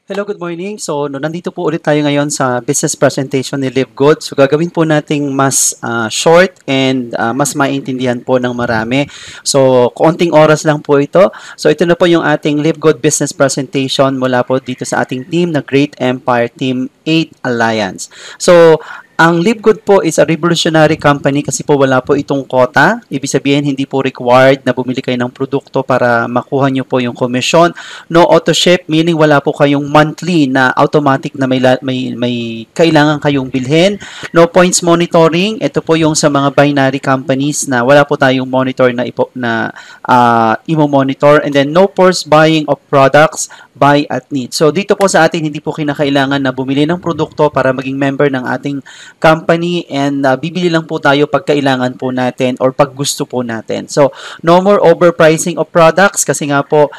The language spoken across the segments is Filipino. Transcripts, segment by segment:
Hello, good morning. So, no, nandito po ulit tayo ngayon sa business presentation ni Live Good. So, gagawin po nating mas short and mas maintindihan po ng marami. So, konting oras lang po ito. So, ito na po yung ating Live Good business presentation mula po dito sa ating team na Great Empire Team 8 Alliance. So, ang LiveGood po is a revolutionary company kasi po wala po itong quota. Ibig sabihin, hindi po required na bumili kayo ng produkto para makuha nyo po yung commission. No auto ship, meaning wala po kayong monthly na automatic na may kailangan kayong bilhin. No points monitoring, ito po yung sa mga binary companies na wala po tayong monitor na imo-monitor. And then no force buying of products, buy at need. So dito po sa atin, hindi po kinakailangan na bumili ng produkto para maging member ng ating company and bibili lang po tayo pag kailangan po natin or pag gusto po natin. So, no more overpricing of products kasi nga po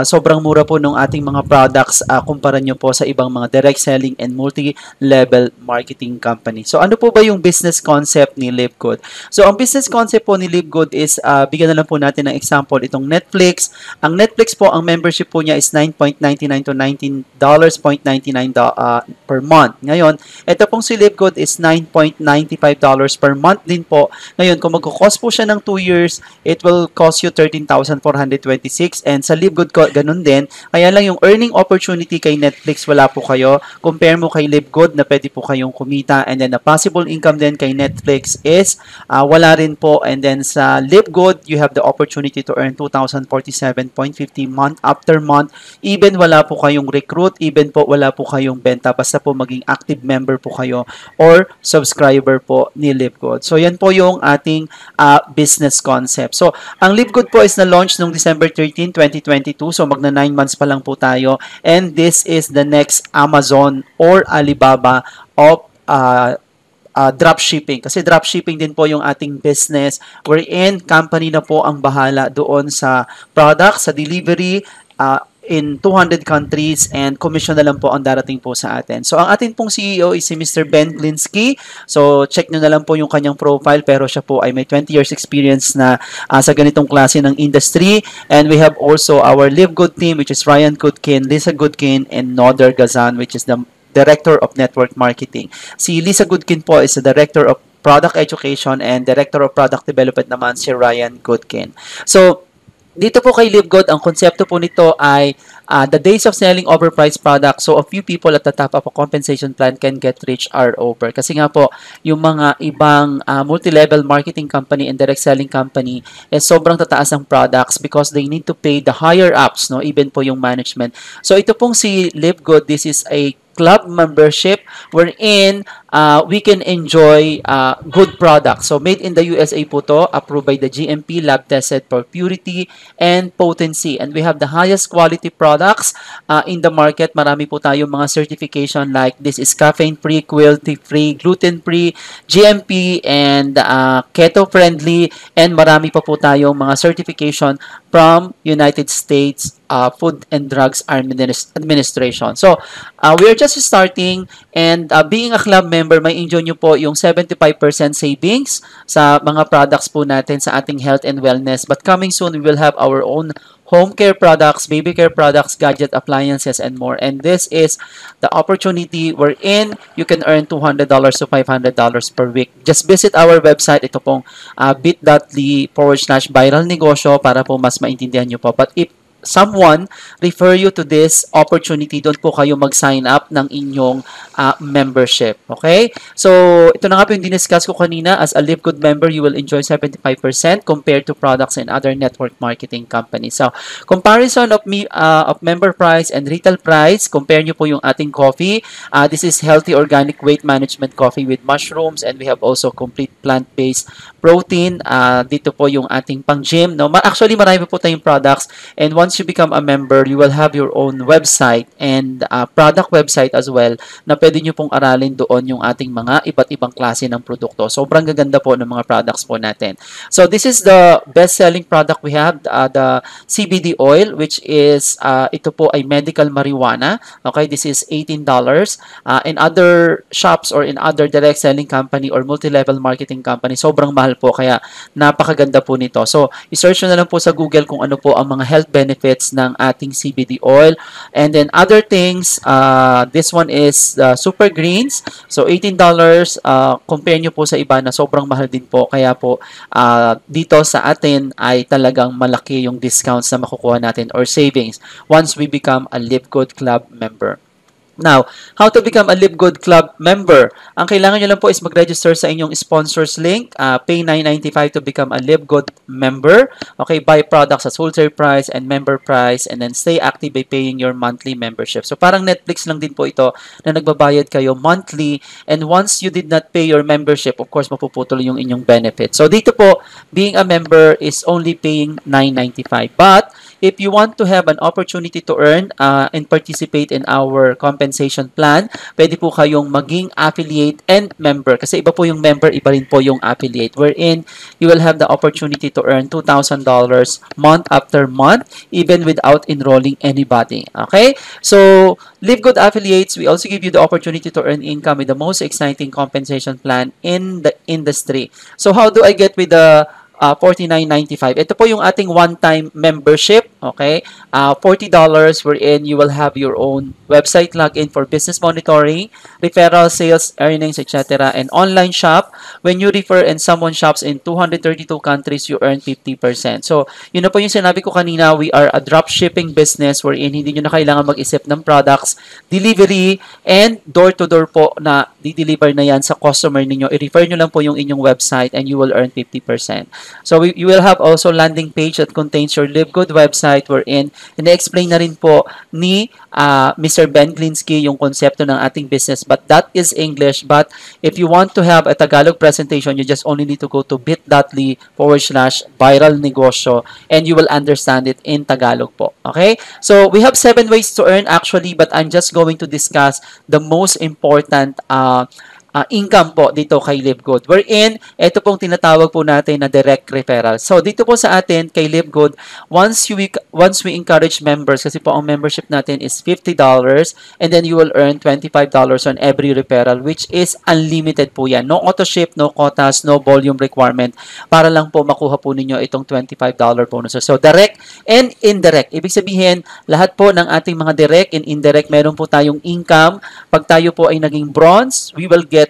sobrang mura po ng ating mga products kumpara nyo po sa ibang mga direct selling and multi-level marketing company. So, ano po ba yung business concept ni LiveGood? So, ang business concept po ni LiveGood is bigyan na lang po natin ng example itong Netflix. Ang Netflix po, ang membership po niya is $9.99 to $19.99 per month. Ngayon, ito pong si LiveGood is $9.95 per month din po. Ngayon, kung magko-cost po siya ng 2 years, it will cost you 13,426 and sa LiveGood ko, ganun din. Kaya lang yung earning opportunity kay Netflix, wala po kayo. Compare mo kay LiveGood na pwede po kayong kumita and then the possible income din kay Netflix is wala rin po and then sa LiveGood, you have the opportunity to earn 2,047.50 month after month. Even wala po kayong recruit, even po wala po kayong benta, basta po maging active member po kayo or subscriber po ni LiveGood. So, yan po yung ating business concept. So, ang LiveGood po is na-launch noong December 13, 2022. So, magna 9 months pa lang po tayo. And this is the next Amazon or Alibaba of dropshipping. Kasi dropshipping din po yung ating business wherein company na po ang bahala doon sa product, sa delivery, in 200 countries and commission na lang po ang darating po sa atin. So, ang atin pong CEO is si Mr. Ben Glinsky. So, check nyo na lang po yung kanyang profile pero siya po ay may 20 years experience na sa ganitong klase ng industry. And we have also our LiveGood team which is Ryan Goodkin, Lisa Goodkin, and Noder Gazan which is the Director of Network Marketing. Si Lisa Goodkin po is the Director of Product Education and Director of Product Development naman si Ryan Goodkin. So, dito po kay LiveGood, ang konsepto po nito ay the days of selling overpriced products. So, a few people at the top of a compensation plan can get rich are over. Kasi nga po, yung mga ibang multi-level marketing company and direct selling company sobrang tataas ang products because they need to pay the higher ups, no? Even po yung management. So, ito pong si LiveGood, this is a club membership wherein we can enjoy good products. So, made in the USA po to, approved by the GMP, lab tested for purity and potency. And we have the highest quality products in the market. Marami po tayong mga certification like this is caffeine-free, cruelty-free, gluten-free, GMP, and keto-friendly. And marami pa po tayong mga certification from United States Food and Drugs Administration. So, we are just starting and being a club member, may enjoy nyo po yung 75% savings sa mga products po natin sa ating health and wellness. But coming soon, we will have our own home care products, baby care products, gadget appliances, and more. And this is the opportunity wherein you can earn $200 to $500 per week. Just visit our website. Ito pong bit.ly/viral negosyo para po mas maintindihan nyo po. But if someone refer you to this opportunity, doon po kayo mag-sign up ng inyong membership. Okay? So, ito na nga po yung diniscuss ko kanina. As a LiveGood member, you will enjoy 75% compared to products and other network marketing companies. So, comparison of member price and retail price, compare nyo po yung ating coffee. This is healthy organic weight management coffee with mushrooms and we have also complete plant-based protein. Dito po yung ating pang-gym. No? Actually, marami po tayong products and once you become a member, you will have your own website and product website as well na pwede nyo pong aralin doon yung ating mga iba't ibang klase ng produkto. Sobrang gaganda po ng mga products po natin. So, this is the best-selling product we have, the CBD oil, which is, ito po ay medical marijuana. Okay, this is $18. In other shops or in other direct selling company or multi-level marketing company, sobrang mahal po. Kaya, napakaganda po nito. So, i-search nyo na lang po sa Google kung ano po ang mga health benefits benefits ng ating CBD oil. And then other things, this one is Super Greens. So $18, compare nyo po sa iba na sobrang mahal din po. Kaya po dito sa atin ay talagang malaki yung discounts na makukuha natin or savings once we become a Live Good Club member. Now, how to become a Live Good Club member? Ang kailangan nyo lang po is mag-register sa inyong sponsors link. Pay $9.95 to become a Live Good member. Okay, buy products at wholesale price and member price, and then stay active by paying your monthly membership. So parang Netflix lang din po ito na nagbabayad kayo monthly, and once you did not pay your membership, of course, mapuputol yung inyong benefit. So dito po, being a member is only paying $9.95. But if you want to have an opportunity to earn and participate in our compensation plan, pwede po kayong maging affiliate and member. Kasi iba po yung member, iba rin po yung affiliate. Wherein, you will have the opportunity to earn $2,000 month after month, even without enrolling anybody. Okay? So, Live Good affiliates, we also give you the opportunity to earn income with the most exciting compensation plan in the industry. So, how do I get with the $49.95. Ito po yung ating one-time membership, okay? $40 wherein you will have your own website login for business monitoring, referral, sales, earnings, etc. and online shop. When you refer and someone shops in 232 countries, you earn 50%. So, yun na po yung sinabi ko kanina, we are a dropshipping business wherein hindi nyo na kailangan mag-isip ng products, delivery, and door-to-door po na di-deliver na yan sa customer ninyo. I-refer nyo lang po yung inyong website and you will earn 50%. So, you will have also landing page that contains your Live Good website wherein ina-explain na rin po ni Mr. Ben Glinsky yung konsepto ng ating business. But that is English. But if you want to have a Tagalog presentation, you just only need to go to bit.ly/viral negosyo and you will understand it in Tagalog po. Okay? So, we have 7 ways to earn actually, but I'm just going to discuss the most important income po dito kay Live Good. Wherein, ito pong tinatawag po natin na direct referral. So, dito po sa atin kay Live Good, once we encourage members, kasi po ang membership natin is $50 and then you will earn $25 on every referral, which is unlimited po yan. No auto ship, no quotas, no volume requirement para lang po makuha po ninyo itong $25 bonus. So, direct and indirect. Ibig sabihin, lahat po ng ating mga direct and indirect, meron po tayong income. Pag tayo po ay naging bronze, we will get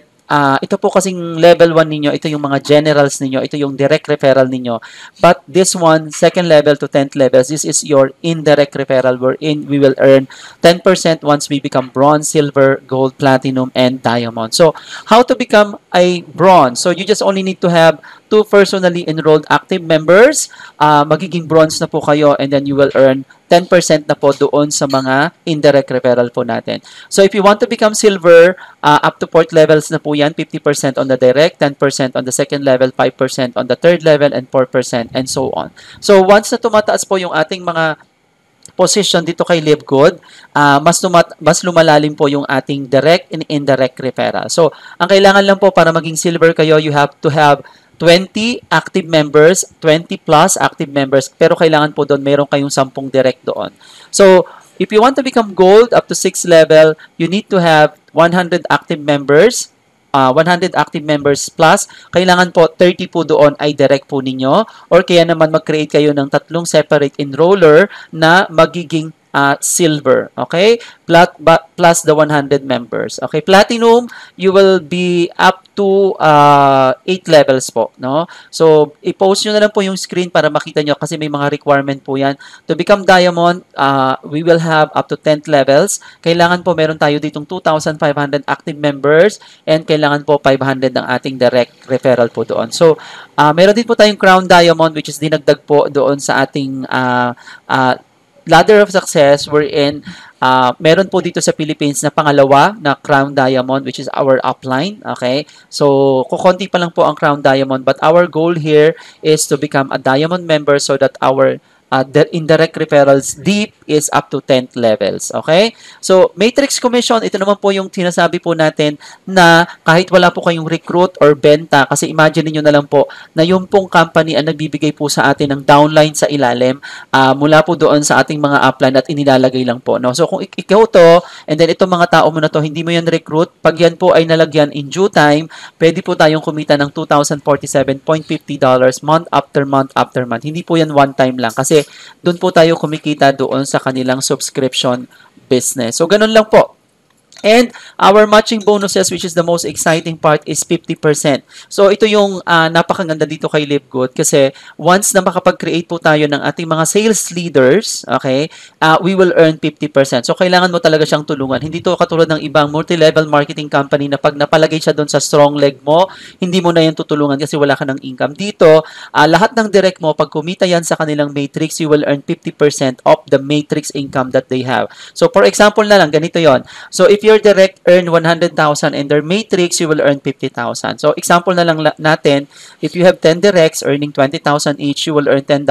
ito po kasing level 1 ninyo, ito yung mga generals ninyo, ito yung direct referral ninyo. But this one, second level to 10th levels, this is your indirect referral wherein we will earn 10% once we become bronze, silver, gold, platinum, and diamond. So, how to become a bronze? So, you just only need to have 2 personally enrolled active members. Magiging bronze na po kayo and then you will earn 10% na po doon sa mga indirect referral po natin. So, if you want to become silver, up to 4th levels na po yan, 50% on the direct, 10% on the second level, 5% on the third level, and 4%, and so on. So, once na tumataas po yung ating mga position dito kay Live Good, mas lumalalim po yung ating direct and indirect referral. So, ang kailangan lang po para maging silver kayo, you have to have 20 active members, 20 plus active members, pero kailangan po doon mayroon kayong 10 direct doon. So, if you want to become gold up to 6th level, you need to have 100 active members, 100 active members plus, kailangan po 30 po doon ay direct po ninyo, or kaya naman mag-create kayo ng 3 separate enroller na magiging silver, okay? Plus the 100 members. Okay, platinum, you will be up to 8 levels po, no? So, i-post nyo na lang po yung screen para makita nyo kasi may mga requirement po yan. To become diamond, we will have up to 10th levels. Kailangan po meron tayo ditong 2,500 active members and kailangan po 500 ng ating direct referral po doon. So, meron din po tayong crown diamond which is dinagdag po doon sa ating ladder of success wherein meron po dito sa Philippines na pangalawa na Crown Diamond which is our upline. Okay? So, kukonti pa lang po ang Crown Diamond but our goal here is to become a Diamond member so that our the indirect referrals deep is up to 10th levels. Okay? So, Matrix Commission, ito naman po yung sinasabi po natin na kahit wala po kayong recruit or benta, kasi imagine niyo na lang po na yung pong company ang nagbibigay po sa atin ng downline sa ilalim mula po doon sa ating mga upline at inilalagay lang po. No? So, kung ikaw to, and then itong mga tao mo na to, hindi mo yan recruit, pag yan po ay nalagyan in due time, pwede po tayong kumita ng $2,047.50 month after month after month. Hindi po yan one time lang kasi kasi doon po tayo kumikita doon sa kanilang subscription business. So, ganun lang po. And our matching bonuses, which is the most exciting part, is 50%. So, ito yung napakaganda dito kay LiveGood kasi once na makapag-create po tayo ng ating mga sales leaders, okay, we will earn 50%. So, kailangan mo talaga siyang tulungan. Hindi to katulad ng ibang multi-level marketing company na pag napalagay siya doon sa strong leg mo, hindi mo na yan tutulungan kasi wala ka ng income. Dito, lahat ng direct mo, pag kumita yan sa kanilang matrix, you will earn 50% of the matrix income that they have. So, for example na lang, ganito yon. So, if your direct earn 100,000 and their matrix, you will earn 50,000. So, example na lang natin, if you have 10 directs earning 20,000 each, you will earn $10,000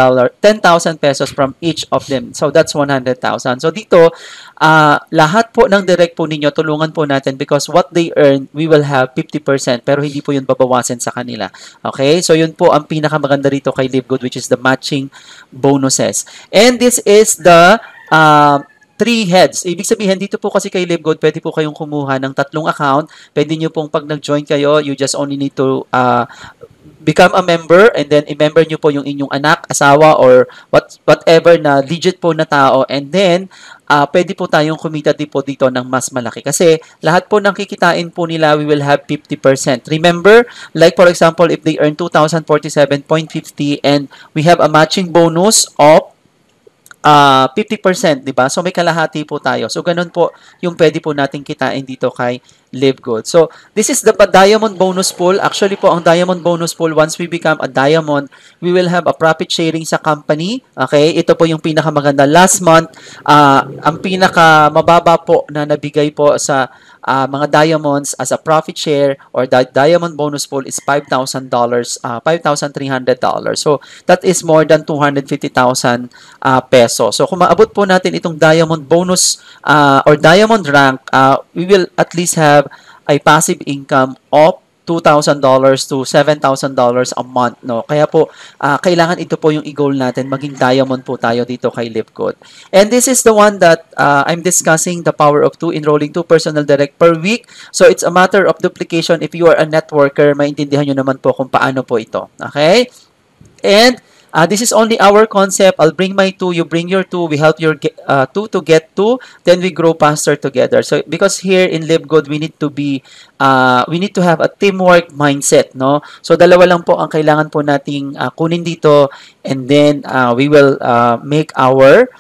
pesos from each of them. So, that's 100,000. So, dito, lahat po ng direct po ninyo, tulungan po natin because what they earn, we will have 50%, pero hindi po yun babawasan sa kanila. Okay? So, yun po ang pinakamaganda rito kay LiveGood, which is the matching bonuses. And this is the 3 heads. Ibig sabihin, dito po kasi kay LiveGood, pwede po kayong kumuha ng 3 account. Pwede nyo pong pag nag-join kayo, you just only need to become a member and then i-member nyo po yung inyong anak, asawa, or whatever na legit po na tao. And then, pwede po tayong kumita din po dito ng mas malaki. Kasi lahat po ng kikitain po nila, we will have 50%. Remember, like for example, if they earn 2,047.50 and we have a matching bonus of 50%, di ba? So, may kalahati po tayo. So, ganun po yung pwede po natin kitain dito kay LiveGood. So, this is the diamond bonus pool. Actually po, ang diamond bonus pool, once we become a diamond, we will have a profit sharing sa company. Okay? Ito po yung pinakamaganda. Last month, ang pinakamababa po na nabigay po sa mga diamonds as a profit share or the diamond bonus pool is $5,000, $5,300. So, that is more than 250,000 peso. So, kung maabot po natin itong diamond bonus or diamond rank, we will at least have a passive income of $2,000 to $7,000 a month, no? Kaya po, kailangan ito po yung i-goal natin, maging diamond po tayo dito kay LiveGood. And this is the one that I'm discussing, the power of 2, enrolling 2 personal direct per week. So, it's a matter of duplication. If you are a networker, maintindihan nyo naman po kung paano po ito. Okay? And this is only our concept. I'll bring my 2, you bring your 2, we help your 2 to get 2, then we grow faster together. So because here in LiveGood, we need to have a teamwork mindset, no? So dalawa lang po ang kailangan po nating kunin dito, and then we will make our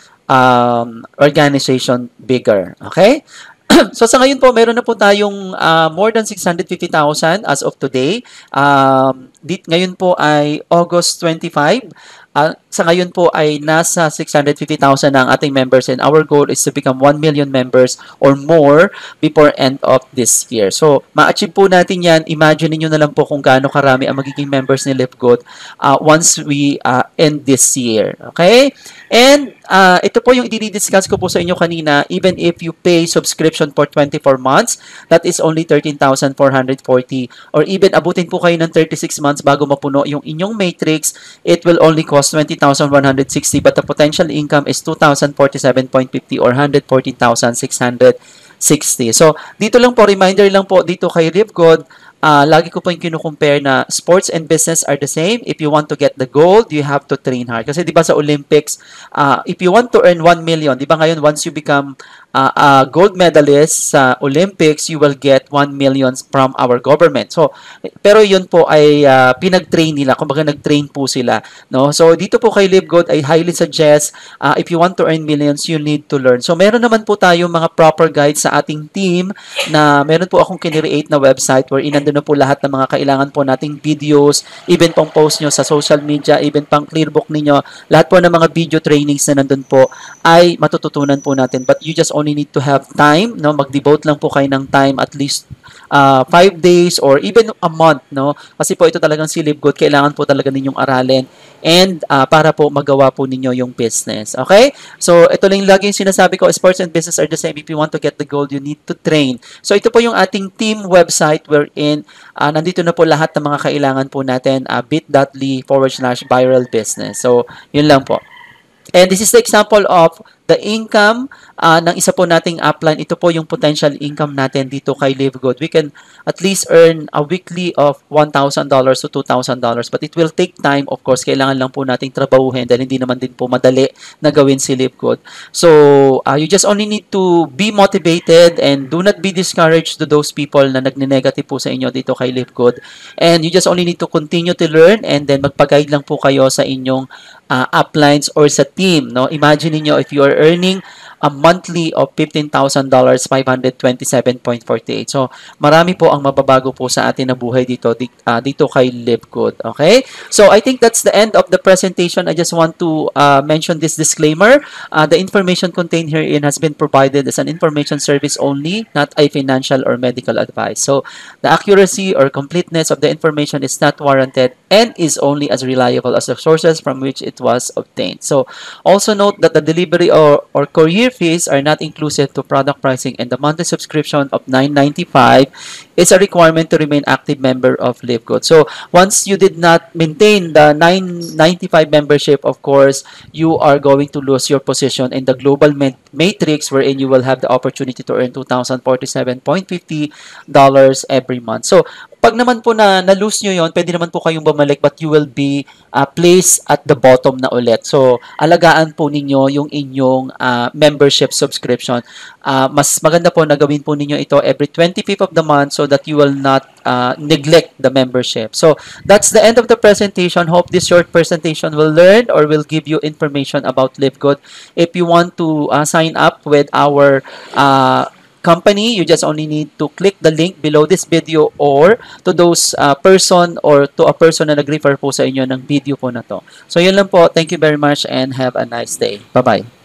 organization bigger. Okay? So sa ngayon po, meron na po tayong more than 650,000 as of today. Ngayon po ay August 25. Sa ngayon po ay nasa 650,000 na ang ating members, and our goal is to become 1 million members or more before end of this year. So, ma-achieve po natin yan. Imagine niyo na lang po kung gaano karami ang magiging members ni LiveGood once we end this year. Okay? And ito po yung i-discuss ko po sa inyo kanina. Even if you pay subscription for 24 months, that is only 13,440. Or even abutin po kayo ng 36 months bago mapuno yung inyong matrix, it will only cost 20,160, but the potential income is 2,047.50 or 140,660. So, dito lang po, reminder lang po dito kay LiveGood, lagi ko po yung kinukompare na sports and business are the same. If you want to get the gold, you have to train hard. Kasi di ba sa Olympics, if you want to earn 1 million, di ba ngayon once you become a gold medalist sa Olympics, you will get 1 million from our government. So, pero yun po ay pinag-train nila. Kumbaga nag-train po sila. No? So, dito po kay LiveGood, I highly suggest if you want to earn millions, you need to learn. So, meron naman po tayo mga proper guides sa ating team na meron po akong kinreate na website wherein nandun na po lahat ng mga kailangan po nating videos, even pong post nyo sa social media, even pang clearbook ninyo, lahat po ng mga video trainings na nandun po ay matututunan po natin. But you just only need to have time, no? Mag-devote lang po kayo ng time at least 5 days or even a month, no? Kasi po ito talagang si LiveGood, kailangan po talaga ninyong aralin and para po magawa po ninyo yung business. Okay? So, ito lang lagi yung sinasabi ko, sports and business are the same. If you want to get the gold, you need to train. So, ito po yung ating team website wherein nandito na po lahat ng mga kailangan po natin, bit.ly/viral business. So, yun lang po. And this is the example of The income ng isa po nating upline, ito po yung potential income natin dito kay Live Good. We can at least earn a weekly of $1,000 to $2,000. But it will take time, of course. Kailangan lang po nating trabahuhin dahil hindi naman din po madali na gawin si Live Good. So, you just only need to be motivated and do not be discouraged to those people na nagne-negative po sa inyo dito kay Live Good. And you just only need to continue to learn and then magpag-guide lang po kayo sa inyong uplines or sa team. No? Imagine niyo if you are earning a monthly of $15,000, 527.48. So, marami po ang mababago po sa atin na buhay dito dito kay Live Good. Okay? So, I think that's the end of the presentation. I just want to mention this disclaimer. The information contained herein has been provided as an information service only, not a financial or medical advice. So, the accuracy or completeness of the information is not warranted and is only as reliable as the sources from which it was obtained. So, also note that the delivery or courier fees are not inclusive to product pricing, and the monthly subscription of $9.95 is a requirement to remain active member of Live Good. So, once you did not maintain the $9.95 membership, of course, you are going to lose your position in the global matrix wherein you will have the opportunity to earn $2,047.50 every month. So, pag naman po na-lose nyo yon, pwede naman po kayong bumalik but you will be placed at the bottom na ulit. So, alagaan po ninyo yung inyong membership subscription. Mas maganda po na gawin po ninyo ito every 25th of the month so that you will not neglect the membership. So, that's the end of the presentation. Hope this short presentation will learn or will give you information about Live Good. If you want to sign up with our company, you just only need to click the link below this video or to those person or to a person na nag-refer po sa inyo ng video po na to. So, yun lang po. Thank you very much and have a nice day. Bye-bye.